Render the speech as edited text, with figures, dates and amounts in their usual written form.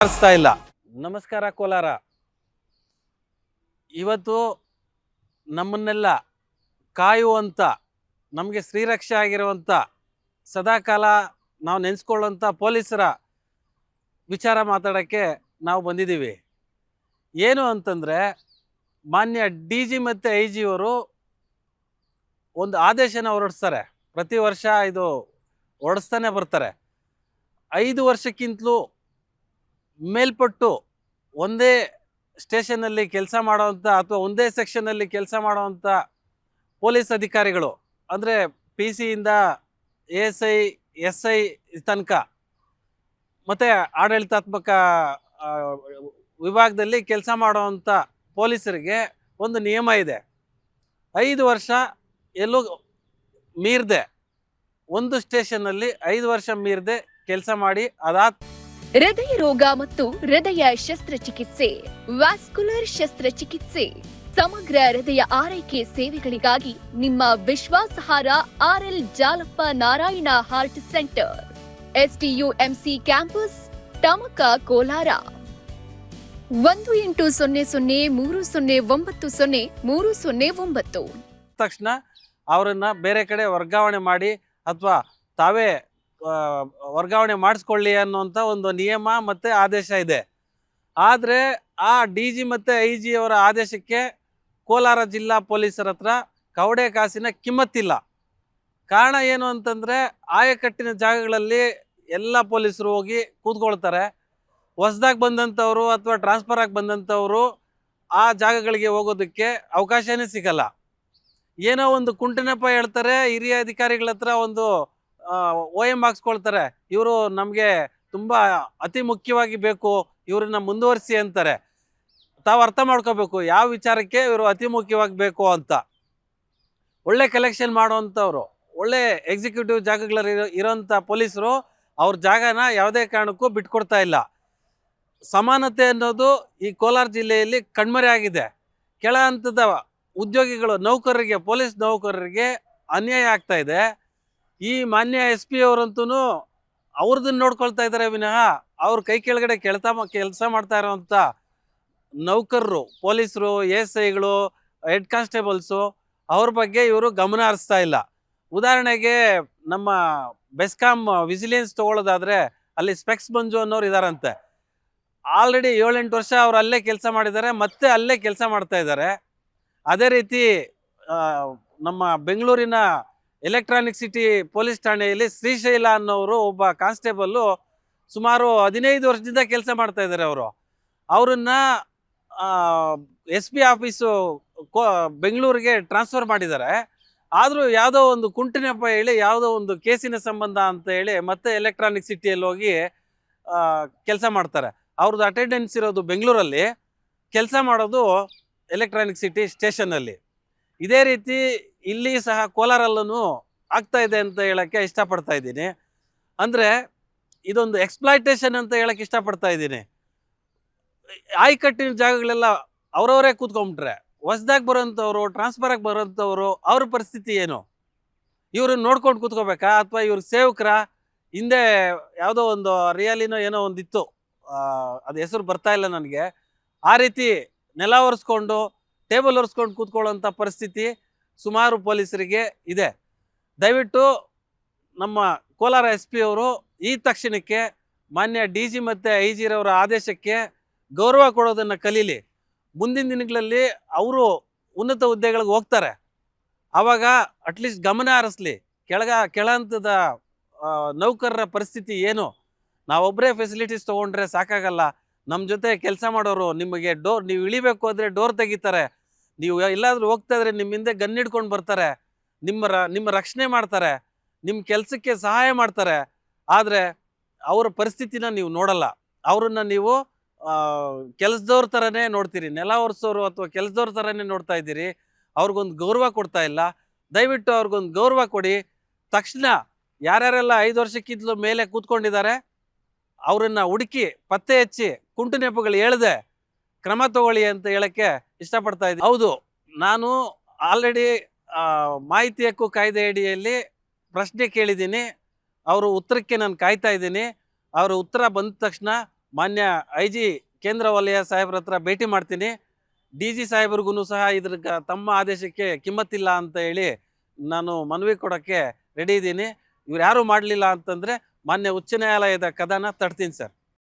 ಅನಿಸ್ತಾ ಇಲ್ಲ. ನಮಸ್ಕಾರ ಕೋಲಾರ. ಇವತ್ತು ನಮ್ಮನ್ನೆಲ್ಲ ಕಾಯುವಂಥ, ನಮಗೆ ಶ್ರೀರಕ್ಷೆ ಆಗಿರುವಂಥ, ಸದಾಕಾಲ ನಾವು ನೆನೆಸ್ಕೊಳ್ಳುವಂಥ ಪೊಲೀಸರ ವಿಚಾರ ಮಾತಾಡೋಕ್ಕೆ ನಾವು ಬಂದಿದ್ದೀವಿ. ಏನು ಅಂತಂದರೆ, ಮಾನ್ಯ ಡಿ ಜಿ ಮತ್ತು ಐ ಜಿ ಅವರು ಒಂದು ಆದೇಶನ ಹೊರಡಿಸ್ತಾರೆ. ಪ್ರತಿ ವರ್ಷ ಇದು ಹೊರಡಿಸ್ತಾನೆ ಬರ್ತಾರೆ. 5 ವರ್ಷಕ್ಕಿಂತಲೂ ಮೇಲ್ಪಟ್ಟು ಒಂದೇ ಸ್ಟೇಷನ್ನಲ್ಲಿ ಕೆಲಸ ಮಾಡೋವಂಥ ಅಥವಾ ಒಂದೇ ಸೆಕ್ಷನ್ನಲ್ಲಿ ಕೆಲಸ ಮಾಡೋವಂಥ ಪೊಲೀಸ್ ಅಧಿಕಾರಿಗಳು, ಅಂದರೆ ಪಿ ಸಿಯಿಂದ ASI SI ತನಕ ಮತ್ತು ಆಡಳಿತಾತ್ಮಕ ವಿಭಾಗದಲ್ಲಿ ಕೆಲಸ ಮಾಡೋವಂಥ ಪೊಲೀಸರಿಗೆ ಒಂದು ನಿಯಮ ಇದೆ. 5 ವರ್ಷ ಎಲ್ಲೂ ಮೀರದೆ, ಒಂದು ಸ್ಟೇಷನ್ನಲ್ಲಿ 5 ವರ್ಷ ಮೀರದೆ ಕೆಲಸ ಮಾಡಿ ಹೃದಯ ರೋಗ ಮತ್ತು ಹೃದಯ ಶಸ್ತ್ರಚಿಕಿತ್ಸೆ, ವ್ಯಾಸ್ಕುಲರ್ ಶಸ್ತ್ರಚಿಕಿತ್ಸೆ, ಸಮಗ್ರ ಹೃದಯ ಆರೈಕೆ ಸೇವೆಗಳಿಗಾಗಿ ನಿಮ್ಮ ವಿಶ್ವಾಸಾರ್ಹ RL Jalappa Narayana heart centre, STUMC campus, Tamaka, Kolar. 180030090309. ತಕ್ಷಣ ಅವರನ್ನು ಬೇರೆ ಕಡೆ ವರ್ಗಾವಣೆ ಮಾಡಿ ಅಥವಾ ತಾವೇ ವರ್ಗಾವಣೆ ಮಾಡಿಸ್ಕೊಳ್ಳಿ ಅನ್ನೋಂಥ ಒಂದು ನಿಯಮ ಮತ್ತು ಆದೇಶ ಇದೆ. ಆದರೆ ಆ ಡಿ ಜಿ ಮತ್ತು ಐ ಜಿ ಅವರ ಆದೇಶಕ್ಕೆ ಕೋಲಾರ ಜಿಲ್ಲಾ ಪೊಲೀಸರ ಹತ್ರ ಕವಡೆ ಕಾಸಿನ ಕಿಮ್ಮತ್ತಿಲ್ಲ. ಕಾರಣ ಏನು ಅಂತಂದರೆ, ಆಯಕಟ್ಟಿನ ಜಾಗಗಳಲ್ಲಿ ಎಲ್ಲ ಪೊಲೀಸರು ಹೋಗಿ ಕೂತ್ಕೊಳ್ತಾರೆ. ಹೊಸ್ದಾಗಿ ಬಂದಂಥವರು ಅಥವಾ ಟ್ರಾನ್ಸ್ಫರ್ ಆಗಿ ಬಂದಂಥವರು ಆ ಜಾಗಗಳಿಗೆ ಹೋಗೋದಕ್ಕೆ ಅವಕಾಶನೇ ಸಿಗಲ್ಲ. ಏನೋ ಒಂದು ಕುಂಟನೆಪ ಹೇಳ್ತಾರೆ, ಹಿರಿಯ ಅಧಿಕಾರಿಗಳ ಹತ್ರ ಒಂದು OM ಹಾಕ್ಸ್ಕೊಳ್ತಾರೆ. ಇವರು ನಮಗೆ ತುಂಬ ಅತಿ ಮುಖ್ಯವಾಗಿ ಬೇಕು, ಇವ್ರನ್ನ ಮುಂದುವರಿಸಿ ಅಂತಾರೆ. ತಾವು ಅರ್ಥ ಮಾಡ್ಕೋಬೇಕು ಯಾವ ವಿಚಾರಕ್ಕೆ ಇವರು ಅತಿ ಮುಖ್ಯವಾಗಿ ಬೇಕು ಅಂತ. ಒಳ್ಳೆ ಕಲೆಕ್ಷನ್ ಮಾಡುವಂಥವ್ರು, ಒಳ್ಳೆ ಎಕ್ಸಿಕ್ಯೂಟಿವ್ ಜಾಗಗಳಲ್ಲಿ ಇರೋಂಥ ಪೊಲೀಸರು ಅವ್ರ ಜಾಗನ ಯಾವುದೇ ಕಾರಣಕ್ಕೂ ಬಿಟ್ಕೊಡ್ತಾ ಇಲ್ಲ. ಸಮಾನತೆ ಅನ್ನೋದು ಈ ಕೋಲಾರ ಜಿಲ್ಲೆಯಲ್ಲಿ ಕಣ್ಮರೆ ಆಗಿದೆ. ಕೆಳ ಹಂತದ ಉದ್ಯೋಗಿಗಳು, ನೌಕರರಿಗೆ, ಪೊಲೀಸ್ ನೌಕರರಿಗೆ ಅನ್ಯಾಯ ಆಗ್ತಾ ಇದೆ. ಈ ಮಾನ್ಯ SP ಅವರಂತೂ ಅವ್ರದನ್ನ ನೋಡ್ಕೊಳ್ತಾ ಇದ್ದಾರೆ ವಿನಃ ಅವ್ರ ಕೈ ಕೆಳಗಡೆ ಕೆಲಸ ಮಾಡ್ತಾ ಇರೋವಂಥ ನೌಕರರು, ಪೊಲೀಸರು, ASIಗಳು, ಹೆಡ್ ಕಾನ್ಸ್ಟೇಬಲ್ಸು, ಅವ್ರ ಬಗ್ಗೆ ಇವರು ಗಮನ ಹರಿಸ್ತಾ ಇಲ್ಲ. ಉದಾಹರಣೆಗೆ ನಮ್ಮ ಬೆಸ್ಕಾಂ ವಿಜಿಲೆನ್ಸ್ ತೊಗೊಳ್ಳೋದಾದರೆ ಅಲ್ಲಿ ಸ್ಪೆಕ್ಸ್ ಮಂಜು ಅನ್ನೋರು ಇದ್ದಾರಂತೆ. ಆಲ್ರೆಡಿ 7-8 ವರ್ಷ ಅವ್ರು ಅಲ್ಲೇ ಕೆಲಸ ಮಾಡಿದ್ದಾರೆ, ಮತ್ತೆ ಅಲ್ಲೇ ಕೆಲಸ ಮಾಡ್ತಾ ಇದ್ದಾರೆ. ಅದೇ ರೀತಿ ನಮ್ಮ ಬೆಂಗಳೂರಿನ ಎಲೆಕ್ಟ್ರಾನಿಕ್ ಸಿಟಿ ಪೊಲೀಸ್ ಠಾಣೆಯಲ್ಲಿ ಶ್ರೀಶೈಲ ಅನ್ನೋರು ಒಬ್ಬ ಕಾನ್ಸ್ಟೇಬಲ್ಲು ಸುಮಾರು 15 ವರ್ಷದಿಂದ ಕೆಲಸ ಮಾಡ್ತಾ ಇದ್ದಾರೆ. ಅವರನ್ನು SP ಆಫೀಸು ಬೆಂಗಳೂರಿಗೆ ಟ್ರಾನ್ಸ್ಫರ್ ಮಾಡಿದ್ದಾರೆ. ಆದರೂ ಯಾವುದೋ ಒಂದು ಕುಂಟಿನೆಪ ಹೇಳಿ, ಯಾವುದೋ ಒಂದು ಕೇಸಿನ ಸಂಬಂಧ ಅಂತ ಹೇಳಿ ಮತ್ತೆ ಎಲೆಕ್ಟ್ರಾನಿಕ್ ಸಿಟಿಯಲ್ಲಿ ಹೋಗಿ ಕೆಲಸ ಮಾಡ್ತಾರೆ. ಅವ್ರದ್ದು ಅಟೆಂಡೆನ್ಸ್ ಇರೋದು ಬೆಂಗಳೂರಲ್ಲಿ, ಕೆಲಸ ಮಾಡೋದು ಎಲೆಕ್ಟ್ರಾನಿಕ್ ಸಿಟಿ ಸ್ಟೇಷನ್ನಲ್ಲಿ. ಇದೇ ರೀತಿ ಇಲ್ಲಿ ಸಹ ಕೋಲಾರಲ್ಲೂ ಆಗ್ತಾ ಇದೆ ಅಂತ ಹೇಳೋಕ್ಕೆ ಇಷ್ಟಪಡ್ತಾ ಇದ್ದೀನಿ. ಅಂದರೆ ಇದೊಂದು ಎಕ್ಸ್ಪ್ಲಾಯ್ಟೇಷನ್ ಅಂತ ಹೇಳೋಕ್ಕೆ ಇಷ್ಟಪಡ್ತಾ ಇದ್ದೀನಿ. ಆಯ್ಕಟ್ಟಿನ ಜಾಗಗಳೆಲ್ಲ ಅವರವರೇ ಕೂತ್ಕೊಂಡ್ಬಿಟ್ರೆ, ಹೊಸ್ದಾಗಿ ಬರೋಂಥವ್ರು, ಟ್ರಾನ್ಸ್ಫರ್ ಆಗಿ ಬರೋಂಥವ್ರು, ಅವ್ರ ಪರಿಸ್ಥಿತಿ ಏನು? ಇವ್ರನ್ನ ನೋಡ್ಕೊಂಡು ಕೂತ್ಕೋಬೇಕಾ ಅಥವಾ ಇವ್ರ ಸೇವಕರ? ಹಿಂದೆ ಯಾವುದೋ ಒಂದು ರಿಯಾಲಿನೋ ಏನೋ ಒಂದಿತ್ತು, ಅದು ಹೆಸರು ಬರ್ತಾ ಇಲ್ಲ ನನಗೆ. ಆ ರೀತಿ ನೆಲ ಒರೆಸ್ಕೊಂಡು, ಟೇಬಲ್ ಒರೆಸ್ಕೊಂಡು ಕೂತ್ಕೊಳ್ಳೋಂಥ ಪರಿಸ್ಥಿತಿ ಸುಮಾರು ಪೊಲೀಸರಿಗೆ ಇದೆ. ದಯವಿಟ್ಟು ನಮ್ಮ ಕೋಲಾರ SP ಅವರು ಈ ತಕ್ಷಣಕ್ಕೆ ಮಾನ್ಯ ಡಿ ಜಿ ಮತ್ತು ಐ ಜಿರವರ ಆದೇಶಕ್ಕೆ ಗೌರವ ಕೊಡೋದನ್ನು ಕಲೀಲಿ. ಮುಂದಿನ ದಿನಗಳಲ್ಲಿ ಅವರು ಉನ್ನತ ಹುದ್ದೆಗಳಿಗೆ ಹೋಗ್ತಾರೆ, ಆವಾಗ ಅಟ್ಲೀಸ್ಟ್ ಗಮನ ಹರಿಸ್ಲಿ. ಕೆಳ ಹಂತದ ನೌಕರರ ಪರಿಸ್ಥಿತಿ ಏನು? ನಾವೊಬ್ಬರೇ ಫೆಸಿಲಿಟೀಸ್ ತೊಗೊಂಡ್ರೆ ಸಾಕಾಗಲ್ಲ. ನಮ್ಮ ಜೊತೆ ಕೆಲಸ ಮಾಡೋರು ನಿಮಗೆ ನೀವು ಇಳಿಬೇಕು ಅಂದರೆ ಡೋರ್ ತೆಗಿತಾರೆ. ನೀವು ಎಲ್ಲಾದರೂ ಹೋಗ್ತಾ ಇದ್ರೆ ನಿಮ್ಮ ಹಿಂದೆ ಗನ್ ಹಿಡ್ಕೊಂಡು ಬರ್ತಾರೆ, ನಿಮ್ಮ ರಕ್ಷಣೆ ಮಾಡ್ತಾರೆ, ನಿಮ್ಮ ಕೆಲಸಕ್ಕೆ ಸಹಾಯ ಮಾಡ್ತಾರೆ. ಆದರೆ ಅವರ ಪರಿಸ್ಥಿತಿನ ನೀವು ನೋಡಲ್ಲ. ಅವರನ್ನು ನೀವು ಕೆಲಸದವ್ರ ಥರನೇ ನೋಡ್ತೀರಿ, ನೆಲ ಒರೆಸೋರು ಅಥವಾ ಕೆಲಸದವ್ರ ಥರನೇ ನೋಡ್ತಾ ಇದ್ದೀರಿ. ಅವ್ರಿಗೊಂದು ಗೌರವ ಕೊಡ್ತಾ ಇಲ್ಲ. ದಯವಿಟ್ಟು ಅವ್ರಿಗೊಂದು ಗೌರವ ಕೊಡಿ. ತಕ್ಷಣ ಯಾರ್ಯಾರೆಲ್ಲ 5 ವರ್ಷಕ್ಕಿಂತಲೂ ಮೇಲೆ ಕೂತ್ಕೊಂಡಿದ್ದಾರೆ ಅವರನ್ನು ಹುಡುಕಿ ಪತ್ತೆ ಹಚ್ಚಿ ಕುಂಟುನೆಪಗಳು ಹೇಳ್ದೆ ಕ್ರಮ ತಗೊಳ್ಳಿ ಅಂತ ಹೇಳೋಕ್ಕೆ ಇಷ್ಟಪಡ್ತಾ ಇದ್ದೀನಿ. ಹೌದು, ನಾನು ಆಲ್ರೆಡಿ ಮಾಹಿತಿ ಹಕ್ಕು ಕಾಯ್ದೆ ಅಡಿಯಲ್ಲಿ ಪ್ರಶ್ನೆ ಕೇಳಿದ್ದೀನಿ. ಅವರು ಉತ್ತರಕ್ಕೆ ನಾನು ಕಾಯ್ತಾ ಇದ್ದೀನಿ. ಅವರ ಉತ್ತರ ಬಂದ ತಕ್ಷಣ ಮಾನ್ಯ ಐ ಜಿ ಕೇಂದ್ರ ವಲಯ ಸಾಹೇಬ್ರ ಹತ್ರ ಭೇಟಿ ಮಾಡ್ತೀನಿ. ಡಿ ಜಿ ಸಾಹೇಬ್ರಿಗೂ ಸಹ ತಮ್ಮ ಆದೇಶಕ್ಕೆ ಕಿಮ್ಮತ್ತಿಲ್ಲ ಅಂತ ಹೇಳಿ ನಾನು ಮನವಿ ಕೊಡೋಕ್ಕೆ ರೆಡಿ ಇದ್ದೀನಿ. ಇವ್ರು ಯಾರು ಮಾಡಲಿಲ್ಲ ಅಂತಂದರೆ ಮಾನ್ಯ ಉಚ್ಚ ನ್ಯಾಯಾಲಯದ ಕದನ ತಟ್ತೀನಿ ಸರ್.